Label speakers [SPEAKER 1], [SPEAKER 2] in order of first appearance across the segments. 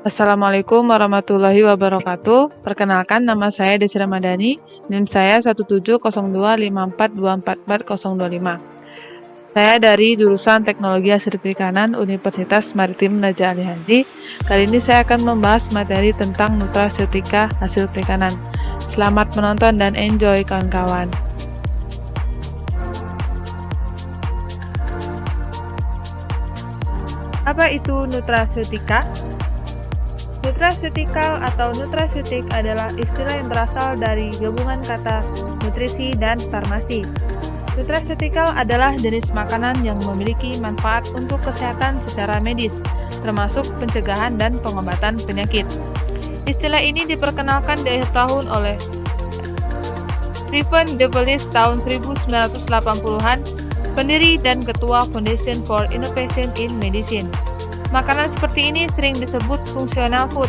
[SPEAKER 1] Assalamualaikum warahmatullahi wabarakatuh. Perkenalkan, nama saya Desi Ramadhani, NIM saya 1702542444025. Saya dari jurusan Teknologi Hasil Perikanan Universitas Maritim Raja Ali Haji. Kali ini saya akan membahas materi tentang nutraseutika hasil perikanan. Selamat menonton dan enjoy kawan-kawan. Apa itu nutraseutika? Nutraceutikal atau nutraceutik adalah istilah yang berasal dari gabungan kata nutrisi dan farmasi. Nutraceutikal adalah jenis makanan yang memiliki manfaat untuk kesehatan secara medis, termasuk pencegahan dan pengobatan penyakit. Istilah ini diperkenalkan di akhir tahun oleh Stephen DeVillis tahun 1980-an, pendiri dan ketua Foundation for Innovation in Medicine. Makanan seperti ini sering disebut functional food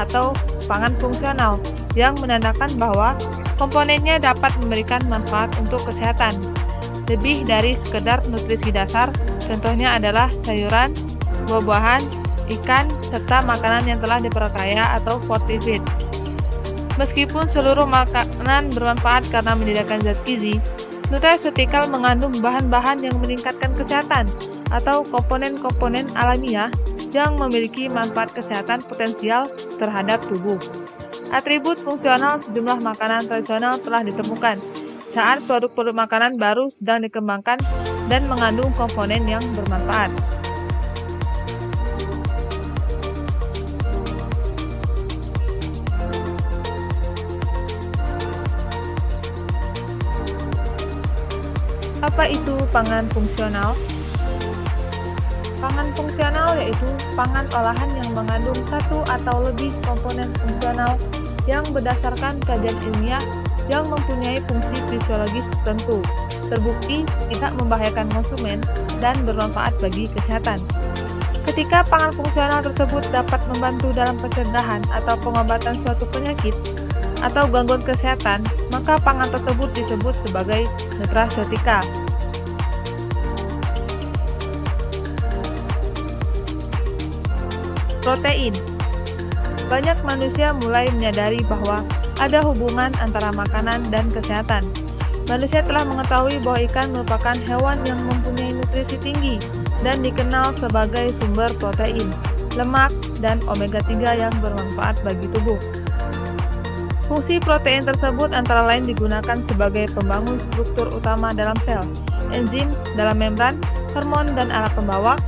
[SPEAKER 1] atau pangan fungsional, yang menandakan bahwa komponennya dapat memberikan manfaat untuk kesehatan. Lebih dari sekedar nutrisi dasar, contohnya adalah sayuran, buah-buahan, ikan, serta makanan yang telah diperkaya atau fortified. Meskipun seluruh makanan bermanfaat karena menyediakan zat gizi, nutraceutikal mengandung bahan-bahan yang meningkatkan kesehatan atau komponen-komponen alamiah yang memiliki manfaat kesehatan potensial terhadap tubuh. Atribut fungsional sejumlah makanan tradisional telah ditemukan saat produk-produk makanan baru sedang dikembangkan dan mengandung komponen yang bermanfaat. Apa itu pangan fungsional? Pangan fungsional yaitu pangan olahan yang mengandung satu atau lebih komponen fungsional yang berdasarkan kajian ilmiah yang mempunyai fungsi fisiologis tertentu, terbukti tidak membahayakan konsumen dan bermanfaat bagi kesehatan. Ketika pangan fungsional tersebut dapat membantu dalam pencegahan atau pengobatan suatu penyakit atau gangguan kesehatan, maka pangan tersebut disebut sebagai nutraceutika. Protein. Banyak manusia mulai menyadari bahwa ada hubungan antara makanan dan kesehatan. Manusia telah mengetahui bahwa ikan merupakan hewan yang mempunyai nutrisi tinggi dan dikenal sebagai sumber protein, lemak, dan omega 3 yang bermanfaat bagi tubuh. Fungsi protein tersebut antara lain digunakan sebagai pembangun struktur utama dalam sel, enzim dalam membran, hormon, dan alat pembawa.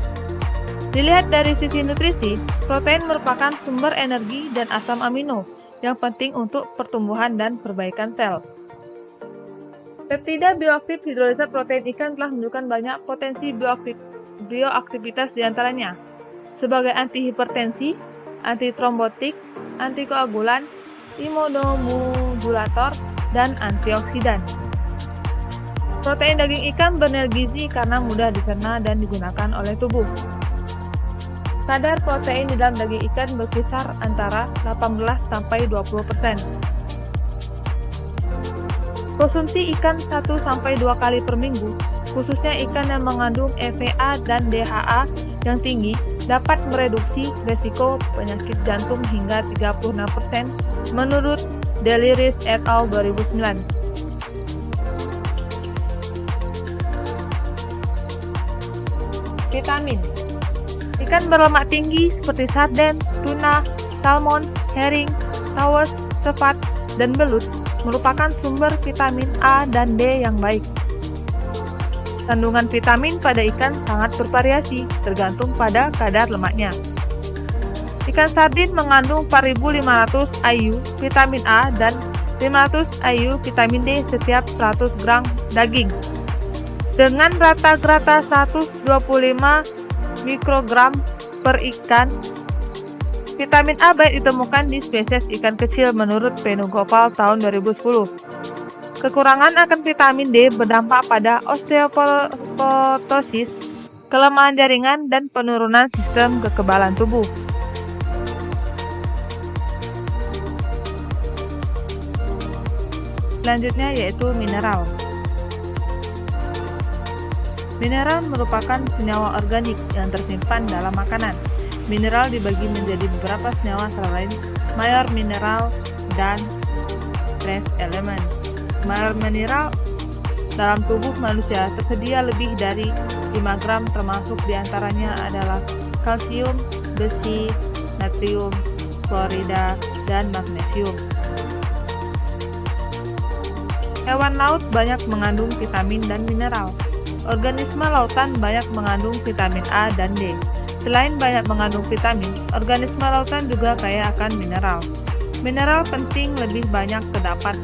[SPEAKER 1] Dilihat dari sisi nutrisi, protein merupakan sumber energi dan asam amino yang penting untuk pertumbuhan dan perbaikan sel. Peptida bioaktif hidrolisa protein ikan telah menunjukkan banyak potensi bioaktivitas diantaranya sebagai antihipertensi, antitrombotik, antikoagulan, imunomodulator, dan antioksidan. Protein daging ikan berenergi gizi karena mudah dicerna dan digunakan oleh tubuh. Kadar protein di dalam daging ikan berkisar antara 18-20%. Konsumsi ikan 1-2 kali per minggu, khususnya ikan yang mengandung EVA dan DHA yang tinggi, dapat mereduksi resiko penyakit jantung hingga 36% menurut Delirious et al. 2009. Vitamin. Ikan berlemak tinggi seperti sarden, tuna, salmon, herring, tawes, sepat, dan belut merupakan sumber vitamin A dan D yang baik. Kandungan vitamin pada ikan sangat bervariasi, tergantung pada kadar lemaknya. Ikan sardin mengandung 4.500 IU vitamin A dan 500 IU vitamin D setiap 100 gram daging, dengan rata-rata 125 mikrogram per ikan. Vitamin A baik ditemukan di spesies ikan kecil menurut Penu Gopal tahun 2010. Kekurangan akan vitamin D berdampak pada osteoporosis, kelemahan jaringan, dan penurunan sistem kekebalan tubuh. Selanjutnya yaitu mineral. Mineral merupakan senyawa organik yang tersimpan dalam makanan. Mineral dibagi menjadi beberapa senyawa antara lain mayor mineral dan trace element. Mayor mineral dalam tubuh manusia tersedia lebih dari 5 gram, termasuk diantaranya adalah kalsium, besi, natrium, klorida, dan magnesium. Hewan laut banyak mengandung vitamin dan mineral. Organisme lautan banyak mengandung vitamin A dan D. Selain banyak mengandung vitamin, organisme lautan juga kaya akan mineral. Mineral penting lebih banyak terdapat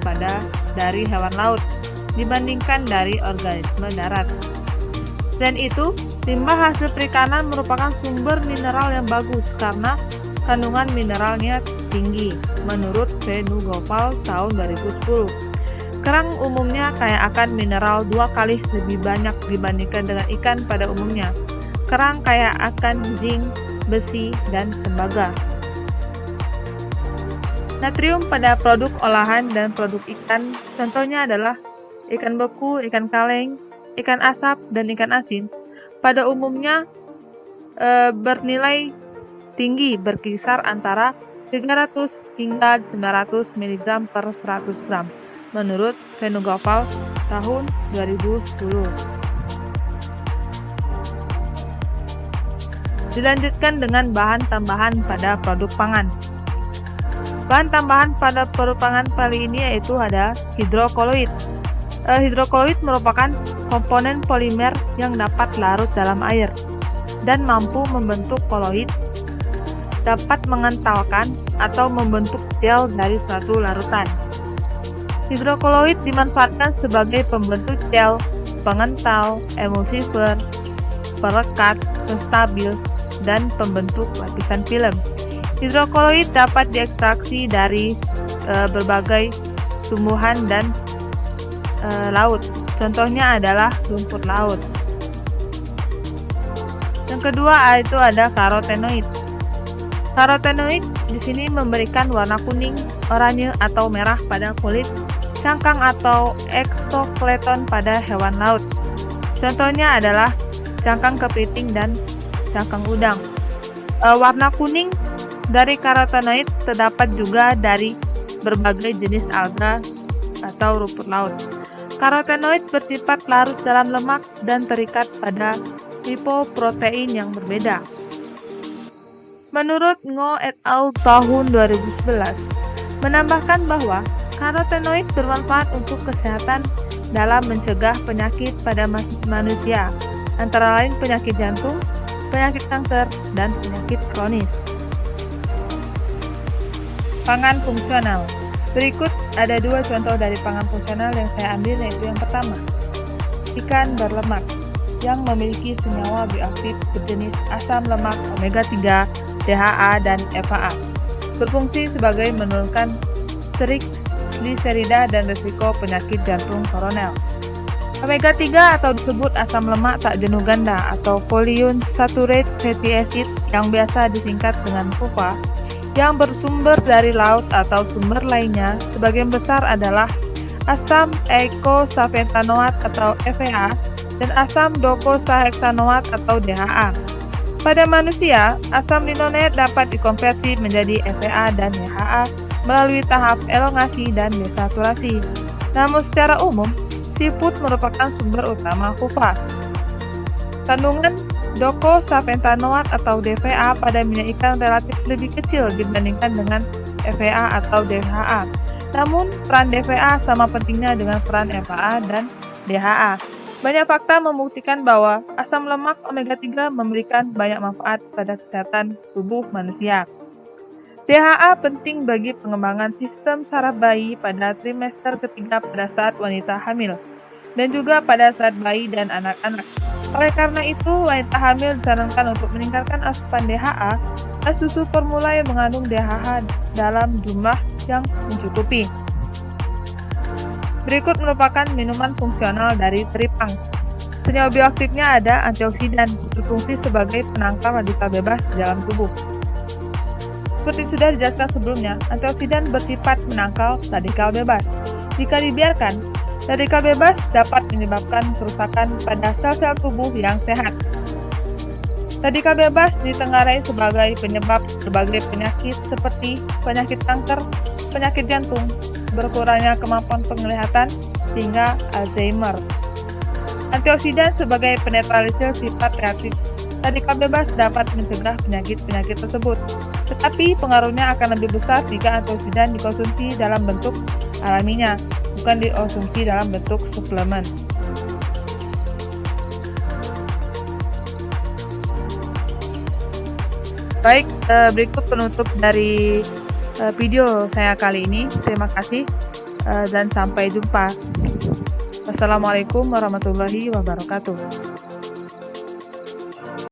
[SPEAKER 1] dari hewan laut dibandingkan dari organisme darat. Selain itu, limbah hasil perikanan merupakan sumber mineral yang bagus karena kandungan mineralnya tinggi, menurut Venu Gopal tahun 2010. Kerang umumnya kaya akan mineral 2 kali lebih banyak dibandingkan dengan ikan pada umumnya. Kerang kaya akan zinc, besi, dan tembaga. Natrium pada produk olahan dan produk ikan, contohnya adalah ikan beku, ikan kaleng, ikan asap, dan ikan asin, pada umumnya bernilai tinggi berkisar antara 300 hingga 900 mg per 100 gram. Menurut Venu Gopal tahun 2010. Dilanjutkan dengan bahan tambahan pada produk pangan. Bahan tambahan pada produk pangan kali ini yaitu ada hidrokoloid. Hidrokoloid merupakan komponen polimer yang dapat larut dalam air dan mampu membentuk koloid, dapat mengentalkan atau membentuk gel dari suatu larutan. Hidrokoloid dimanfaatkan sebagai pembentuk gel, pengental, emulsifer, perekat, penstabil, dan pembentuk lapisan film. Hidrokoloid dapat diekstraksi dari berbagai tumbuhan dan laut. Contohnya adalah rumput laut. Yang kedua itu ada karotenoid. Karotenoid di sini memberikan warna kuning, oranye atau merah pada kulit, cangkang atau eksoskeleton pada hewan laut. Contohnya adalah cangkang kepiting dan cangkang udang. Warna kuning dari karotenoid terdapat juga dari berbagai jenis alga atau rumput laut. Karotenoid bersifat larut dalam lemak dan terikat pada lipoprotein yang berbeda. Menurut Ngo et al. Tahun 2011, menambahkan bahwa karotenoid bermanfaat untuk kesehatan dalam mencegah penyakit pada manusia, antara lain penyakit jantung, penyakit kanker, dan penyakit kronis. Pangan fungsional. Berikut ada 2 contoh dari pangan fungsional yang saya ambil, yaitu yang pertama, ikan berlemak yang memiliki senyawa bioaktif berjenis asam lemak omega 3, DHA, dan FAA. Berfungsi sebagai menurunkan trigliserida dan risiko penyakit jantung koroner. Omega 3 atau disebut asam lemak tak jenuh ganda atau polyunsaturated fatty acid yang biasa disingkat dengan PUFA, yang bersumber dari laut atau sumber lainnya, sebagian besar adalah asam eicosapentaenoat atau EPA dan asam docosahexaenoat atau DHA. Pada manusia, asam linoleat dapat dikonversi menjadi EPA dan DHA melalui tahap elongasi dan desaturasi. Namun secara umum, seafood merupakan sumber utama PUFA. Kandungan docosahexaenoat atau DHA pada minyak ikan relatif lebih kecil dibandingkan dengan EPA atau DHA. Namun, peran DHA sama pentingnya dengan peran EPA dan DHA. Banyak fakta membuktikan bahwa asam lemak omega 3 memberikan banyak manfaat pada kesehatan tubuh manusia. DHA penting bagi pengembangan sistem saraf bayi pada trimester ketiga pada saat wanita hamil, dan juga pada saat bayi dan anak-anak. Oleh karena itu, wanita hamil disarankan untuk meningkatkan asupan DHA dan susu formula yang mengandung DHA dalam jumlah yang mencukupi. Berikut merupakan minuman fungsional dari teripang. Senyawa bioaktifnya ada antioksidan, berfungsi sebagai penangkal radikal bebas di dalam tubuh. Seperti sudah dijelaskan sebelumnya, antioksidan bersifat menangkal radikal bebas. Jika dibiarkan, radikal bebas dapat menyebabkan kerusakan pada sel-sel tubuh yang sehat. Radikal bebas ditengarai sebagai penyebab berbagai penyakit seperti penyakit kanker, penyakit jantung, berkurangnya kemampuan penglihatan, hingga Alzheimer. Antioksidan sebagai penetralisir sifat reaktif. Radikal bebas dapat mencegah penyakit-penyakit tersebut, tetapi pengaruhnya akan lebih besar jika antioksidan dikonsumsi dalam bentuk alaminya, bukan dikonsumsi dalam bentuk suplemen. Baik, berikut penutup dari video saya kali ini. Terima kasih dan sampai jumpa. Wassalamualaikum warahmatullahi wabarakatuh.